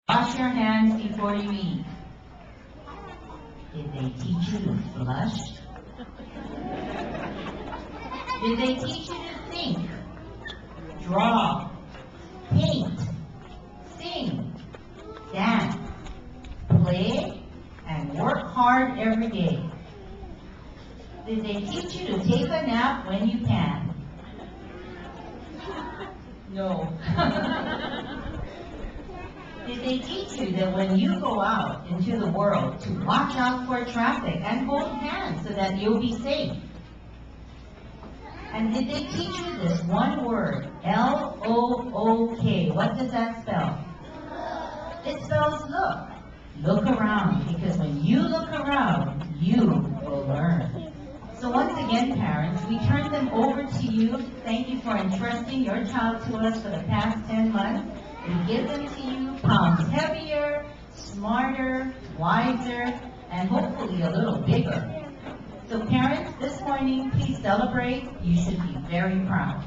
Wash your hands before you eat. Did they teach you to flush? Did they teach you to think, draw, paint, sing, dance, play, and work hard every day? Did they teach you to take a nap when you can? No. Did they teach you that when you go out into the world to watch out for traffic and hold hands so that you'll be safe? And did they teach you this one word, L-O-O-K? What does that spell? It spells look. Look around, because when you look around, you will learn. So once again, parents, we turn them over to you. Thank you for entrusting your child to us for the past 10 months. We give them to you, pounds heavier, smarter, wiser, and hopefully a little bigger. So parents, this morning, please celebrate. You should be very proud.